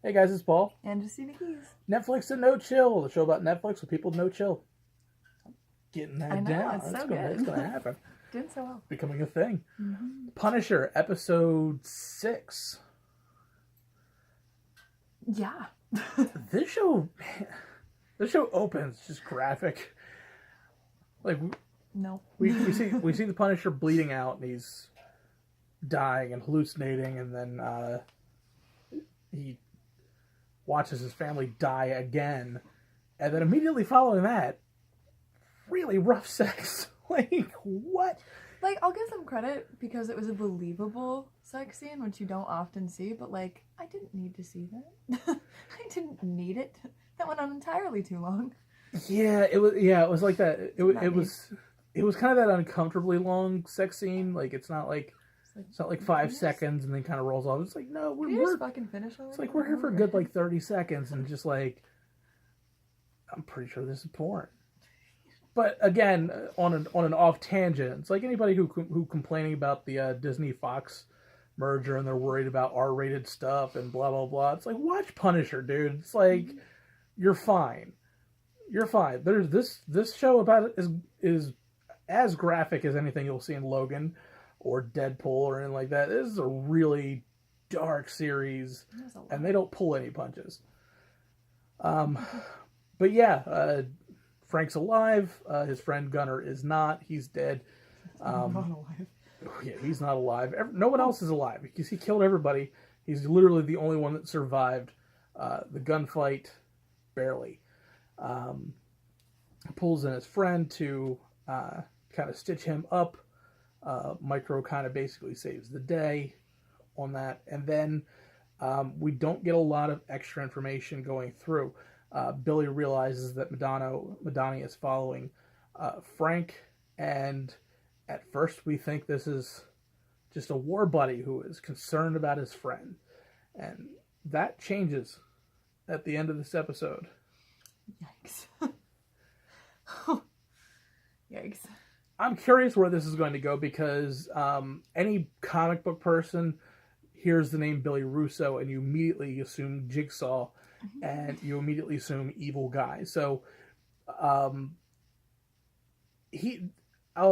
Hey guys, it's Paul. And Jestina Keys. Netflix and No Chill, the show about Netflix with people with no chill. Getting that I know, down. it's so good. good. It's going to happen. Doing so well. Becoming a thing. Mm-hmm. Punisher, episode 6. Yeah. This show opens just graphic. Like no, we see the Punisher bleeding out, and he's dying and hallucinating, and then he watches his family die again, and then immediately following that, really rough sex. Like, what? Like, I'll give them credit because it was a believable sex scene, which you don't often see, but, like, I didn't need to see that. I didn't need it. That went on entirely too long. Yeah, it was like that. It was kind of that uncomfortably long sex scene. Like, it's not like 5 seconds and then kind of rolls off. It's like, no, we're just fucking finish already. It's like we're here for a good, like, 30 seconds and just, like, I'm pretty sure this is porn. But again, on an off tangent, it's like anybody who complaining about the Disney Fox merger and they're worried about R-rated stuff and blah blah blah. It's like, watch Punisher, dude. It's like, you're fine. You're fine. There's this show about it is as graphic as anything you'll see in Logan or Deadpool or anything like that. This is a really dark series, and they don't pull any punches. But yeah. Frank's alive. His friend Gunner is not. He's dead. Not alive. Yeah, he's not alive. No one else is alive because he killed everybody. He's literally the only one that survived the gunfight, barely. Pulls in his friend to kind of stitch him up. Micro kind of basically saves the day on that. And then we don't get a lot of extra information going through. Billy realizes that Madani is following Frank, and at first we think this is just a war buddy who is concerned about his friend, and that changes at the end of this episode. Yikes. Yikes. I'm curious where this is going to go because any comic book person hears the name Billy Russo and you immediately assume Jigsaw, and you immediately assume evil guy. So, I'll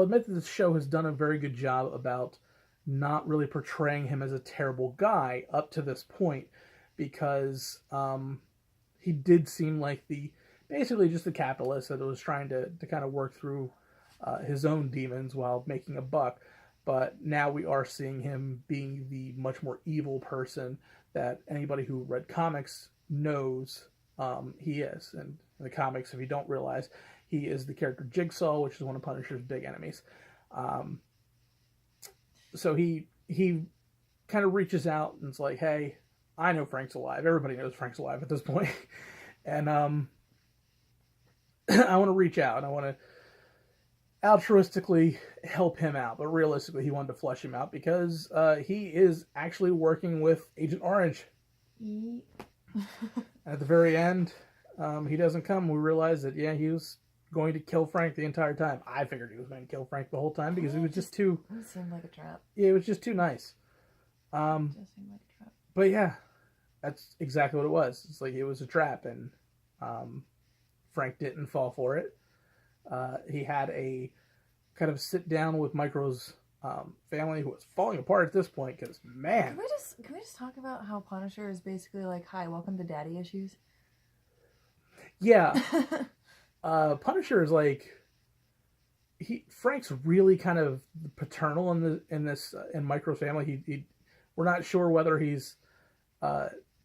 admit that the show has done a very good job about not really portraying him as a terrible guy up to this point, because he did seem like basically just the capitalist that was trying to kind of work through his own demons while making a buck. But now we are seeing him being the much more evil person that anybody who read comics knows he is. And in the comics, if you don't realize, he is the character Jigsaw, which is one of Punisher's big enemies. So he kind of reaches out and it's like, hey, I know Frank's alive. Everybody knows Frank's alive at this point. And I want to reach out and I want to altruistically help him out. But realistically, he wanted to flush him out because he is actually working with Agent Orange. At the very end, he doesn't come. We realize that, yeah, he was going to kill Frank the entire time. I figured he was going to kill Frank the whole time because it was just too... It seemed like a trap. Yeah, it was just too nice. It does seem like a trap. But yeah, that's exactly what it was. It's like it was a trap, and Frank didn't fall for it. He had a kind of sit down with Micro's family, who was falling apart at this point because, man... Can we just talk about how Punisher is basically like, hi, welcome to daddy issues? Yeah. Punisher is like... Frank's really kind of paternal in Micro's family. We're not sure whether he's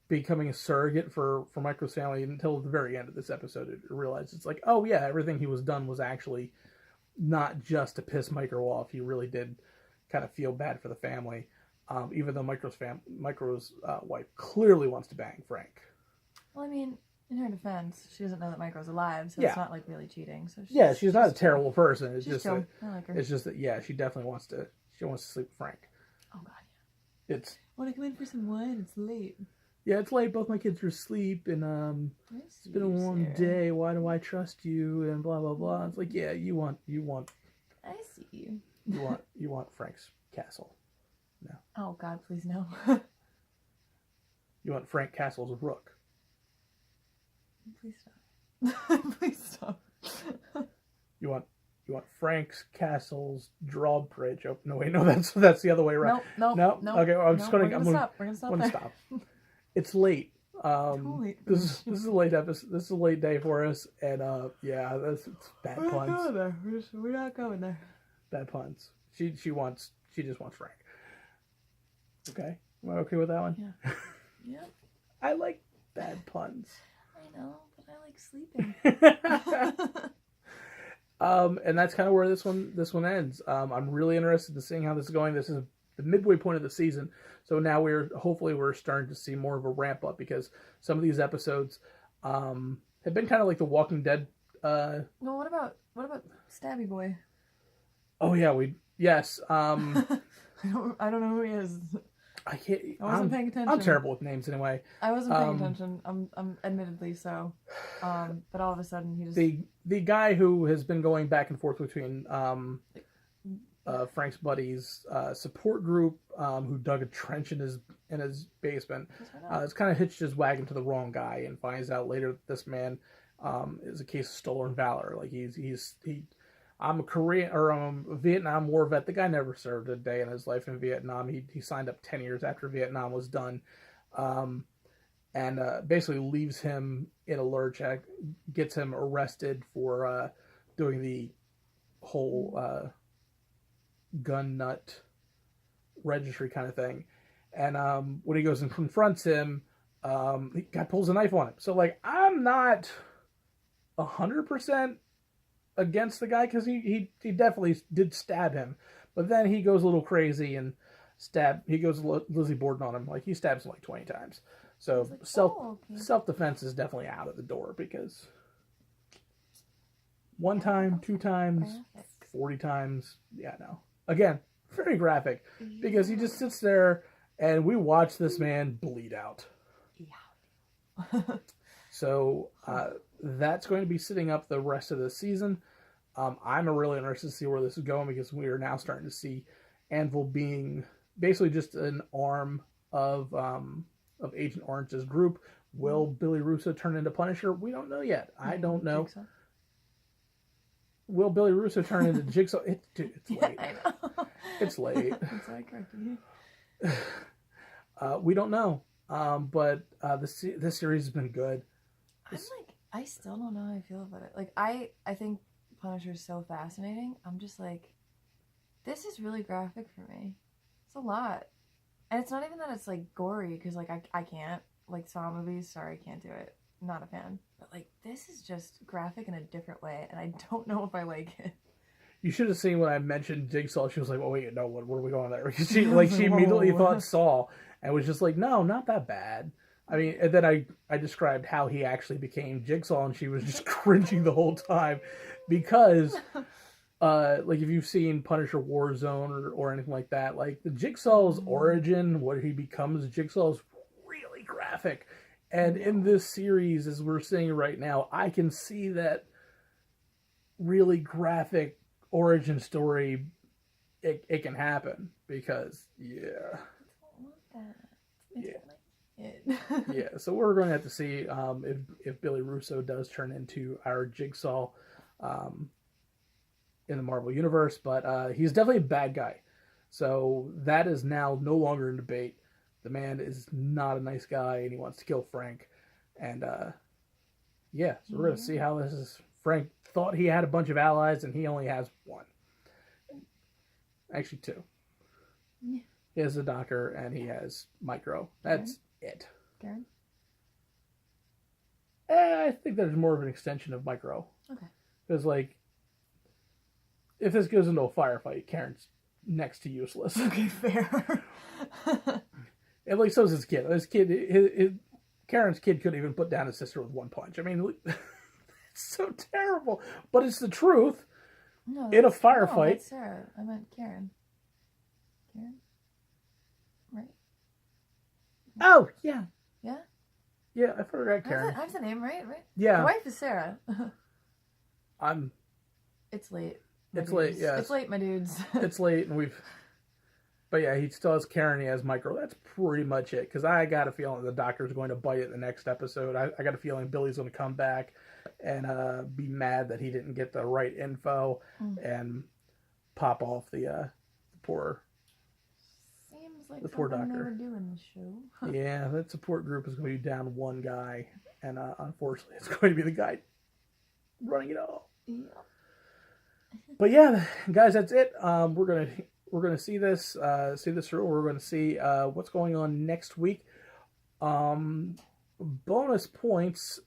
becoming a surrogate for Micro's family until the very end of this episode. It realized it's like, oh yeah, everything he was done was actually not just to piss Micro off. He really did kind of feel bad for the family, even though Micro's wife clearly wants to bang Frank. Well, I mean, in her defense, she doesn't know that Micro's alive, so yeah. It's not like really cheating. So she's not a terrible person. It's just that, I like her. It's just that, yeah, she definitely wants to sleep with Frank. Oh god, yeah. Want to come in for some wine? It's late. Yeah, it's late. Both my kids are asleep, and it's been a long day. Why do I trust you? And blah blah blah. It's like, yeah, you want. I see you. You want Frank's castle. No. Oh God, please no. You want Frank Castle's Rook. Please stop. Please stop. You want Frank Castle's drawbridge. Oh no, wait, no, that's the other way around. Nope. Okay, well, I'm just gonna. We're gonna stop. We're gonna stop. It's late. Totally. This is a late episode. This is a late day for us, and yeah, it's bad We're puns. not going there. We're not going there. Bad puns. She just wants Frank. Okay, am I okay with that one? Yeah. Yeah. I like bad puns. I know, but I like sleeping. And that's kind of where this one ends. I'm really interested in seeing how this is going. This is the midway point of the season, so now we're starting to see more of a ramp up because some of these episodes have been kind of like The Walking Dead. No, what about Stabby Boy? Oh yeah, yes. I don't know who he is. I wasn't paying attention. I'm terrible with names anyway. I wasn't paying attention. I'm admittedly so. But all of a sudden he just the guy who has been going back and forth between Frank's buddy's support group, who dug a trench in his basement, has kind of hitched his wagon to the wrong guy and finds out later that this man is a case of stolen valor. Like I'm a Korean or I'm a Vietnam War vet. The guy never served a day in his life in Vietnam. He signed up 10 years after Vietnam was done, and basically leaves him in a lurch. Gets him arrested for doing the whole gun nut registry kind of thing. And when he goes and confronts him, the guy pulls a knife on him. So like, I'm not 100% against the guy because he definitely did stab him, but then he goes a little crazy and he goes Lizzie Borden on him. Like he stabs him like 20 times. So like, self-defense is definitely out of the door because 1 time, 2 times, 40 times. Yeah, no. Again, very graphic because he just sits there and we watch this man bleed out. Yeah. So that's going to be sitting up the rest of the season. I'm really interested to see where this is going because we are now starting to see Anvil being basically just an arm of Agent Orange's group. Will Billy Russo turn into Punisher? We don't know yet. I don't know. Jigsaw. Will Billy Russo turn into Jigsaw? It's late. I know. It's late. I'm sorry, I corrected you. We don't know. But this series has been good. I still don't know how I feel about it. Like, I think Punisher is so fascinating. I'm just like, this is really graphic for me. It's a lot. And it's not even that it's, like, gory, because, like, I can't. Like, Saw movies, sorry, can't do it. I'm not a fan. But, like, this is just graphic in a different way, and I don't know if I like it. You should have seen when I mentioned Jigsaw. She was like, "Oh wait, no, what are we going there?" Because she immediately thought Saw, and was just like, "No, not that bad." I mean, and then I described how he actually became Jigsaw, and she was just cringing the whole time because, like, if you've seen Punisher Warzone or anything like that, like the Jigsaw's origin, what he becomes Jigsaw, is really graphic. And in this series, as we're seeing right now, I can see that really graphic origin story. It can happen because yeah. So we're going to have to see if Billy Russo does turn into our Jigsaw in the Marvel Universe, but he's definitely a bad guy. So that is now no longer in debate. The man is not a nice guy, and he wants to kill Frank. And so we're going to see how this is. Frank thought he had a bunch of allies, and he only has 1. Actually 2. Yeah. He has a doctor, and he has Micro. That's it. Karen? I think there's more of an extension of Micro. Okay. Because, like, if this goes into a firefight, Karen's next to useless. Okay, fair. And, like, so is his kid. Karen's kid couldn't even put down his sister with 1 punch. I mean, it's so terrible. But it's the truth. No, in a firefight. No, that's Sarah. I meant Karen. Karen? Right? Oh, yeah. Yeah? Yeah, I forgot Karen. I have the name right? Yeah. The wife is Sarah. It's late. It's late, yes. It's late, my dudes. It's late, and we've... But yeah, he still has Karen, he has Micro. That's pretty much it. Because I got a feeling the doctor's going to bite it the next episode. I got a feeling Billy's going to come back and be mad that he didn't get the right info and pop off the poor. Seems like the poor something doctor. they would do in the show. Yeah, that support group is going to be down one guy, and unfortunately, it's going to be the guy running it all. Yeah. But yeah, guys, that's it. We're gonna see this through. We're gonna see what's going on next week. Bonus points,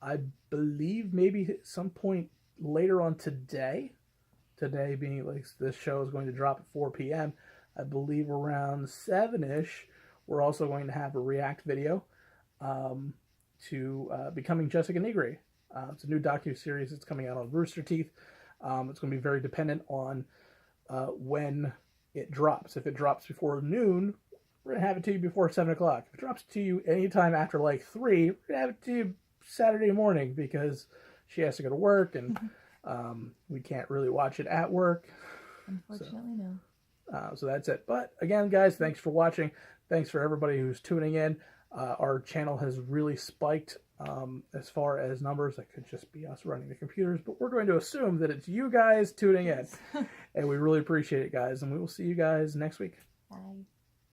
I believe, maybe at some point later on today. Today being like this show is going to drop at 4 p.m. I believe around 7-ish. We're also going to have a react video to Becoming Jessica Negri. It's a new docu-series that's coming out on Rooster Teeth. It's going to be very dependent on when it drops. If it drops before noon, we're going to have it to you before 7 o'clock. If it drops to you anytime after like 3, we're going to have it to you Saturday morning because she has to go to work and we can't really watch it at work. Unfortunately, no. So that's it. But again, guys, thanks for watching. Thanks for everybody who's tuning in. Our channel has really spiked as far as numbers. That could just be us running the computers, but we're going to assume that it's you guys tuning in. And we really appreciate it, guys. And we will see you guys next week. Bye.